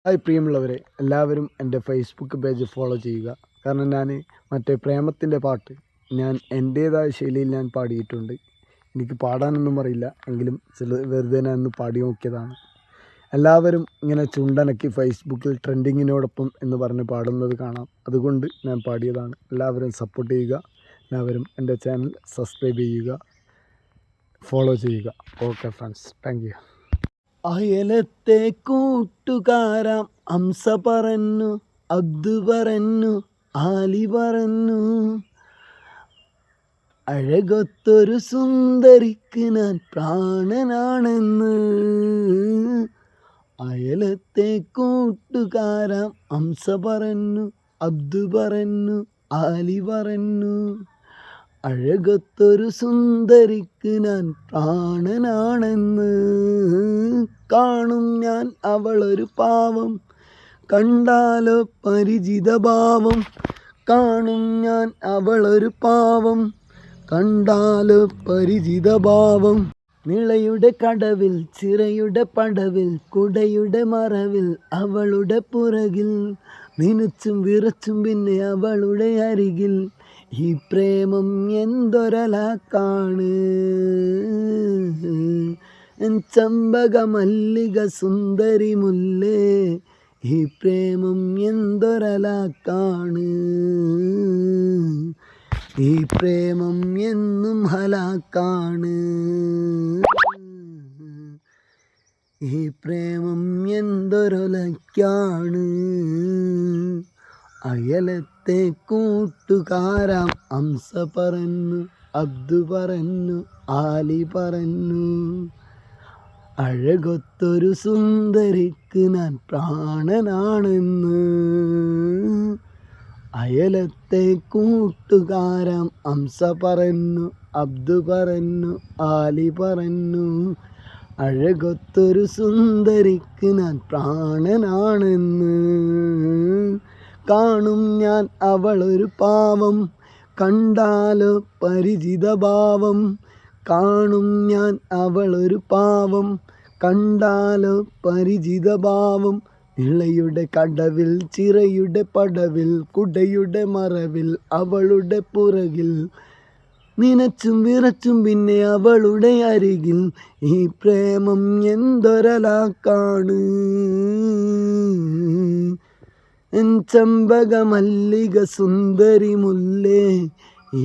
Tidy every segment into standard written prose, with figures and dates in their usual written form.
Hi പ്രിയമുള്ളവരെ, എല്ലാവരും എൻ്റെ ഫേസ്ബുക്ക് പേജ് ഫോളോ ചെയ്യുക. കാരണം ഞാൻ മറ്റേ പ്രേമത്തിൻ്റെ പാട്ട് എൻ്റേതായ ശൈലിയിൽ ഞാൻ പാടിയിട്ടുണ്ട്. എനിക്ക് പാടാനൊന്നും അറിയില്ല, എങ്കിലും വെറുതെ ഞാൻ ഒന്ന് പാടി നോക്കിയതാണ്. എല്ലാവരും ഇങ്ങനെ ചുണ്ടനക്കി ഫേസ്ബുക്കിൽ ട്രെൻഡിങ്ങിനോടൊപ്പം എന്ന് പറഞ്ഞ് പാടുന്നത് കാണാം. അതുകൊണ്ട് ഞാൻ പാടിയതാണ്. എല്ലാവരും സപ്പോർട്ട് ചെയ്യുക. എല്ലാവരും എൻ്റെ ചാനൽ സബ്സ്ക്രൈബ് ചെയ്യുക, ഫോളോ ചെയ്യുക. Okay friends, thank you. അയലത്തെ കൂട്ടുകാരാം അംസ പറഞ്ഞു, അബ്ദു പറഞ്ഞു, ആലി പറഞ്ഞു, അഴകൊത്തൊരു സുന്ദരിക്ക് ഞാൻ പ്രാണനാണെന്ന്. അയലത്തെ കൂട്ടുകാരാം അംസ പറഞ്ഞു, അബ്ദു പറഞ്ഞു, ആലി പറഞ്ഞു, അഴകൊത്തൊരു സുന്ദരിക്ക് ഞാൻ പ്രാണനാണെന്ന്. കാണും ഞാൻ അവളൊരു പാവം, കണ്ടാലോ പരിചിതഭാവം. കാണും ഞാൻ അവളൊരു പാവം, കണ്ടാലോ പരിചിതഭാവം. നിളയുടെ കടവിൽ, ചിറയുടെ പടവിൽ, കുടയുടെ മറവിൽ, അവളുടെ പുറകിൽ, നിനച്ചും വിറച്ചും പിന്നെ അവളുടെ അരികിൽ. ഈ പ്രേമം എന്തൊരലാക്കാണ്, ചമ്പക മല്ലിക സുന്ദരി മുല്ലേ. ഈ പ്രേമം എന്തൊരലാക്കാണ്, ഈ പ്രേമം എന്നും ഹലാക്കാണ്. ഈ പ്രേമം എന്തൊരൊലയ്ക്കാണ്. അയലത്തെ കൂട്ടുകാരാം അംസ പറഞ്ഞു, അബ്ദു പറഞ്ഞു, ആലി പറഞ്ഞു, അഴകൊത്തൊരു സുന്ദരിക്ക് ഞാൻ പ്രാണനാണെന്ന്. അയലത്തെ കൂട്ടുകാരാം അംസ പറഞ്ഞു, അബ്ദു പറഞ്ഞു, ആലി പറഞ്ഞു, അഴകൊത്തൊരു സുന്ദരിക്ക് ഞാൻ പ്രാണനാണെന്ന്. കാണും ഞാൻ അവളൊരു പാവം, കണ്ടാലോ പരിചിതഭാവം. കാണും ഞാൻ അവളൊരു പാവം, കണ്ടാലോ പരിചിതഭാവം. നിളയുടെ കടവിൽ, ചിറയുടെ പടവിൽ, കുടയുടെ മറവിൽ, അവളുടെ പുറകിൽ, നിനച്ചും വിറച്ചും പിന്നെ അവളുടെ അരികിൽ. ഈ പ്രേമം എന്തൊരലാക്കാണ്, ചമ്പക മല്ലിക സുന്ദരി മുല്ലേ.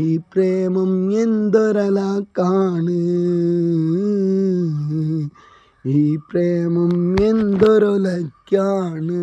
ഈ പ്രേമം എന്തൊരലാക്കാണ്, ഈ പ്രേമം എന്തൊരൊലയ്ക്കാണ്.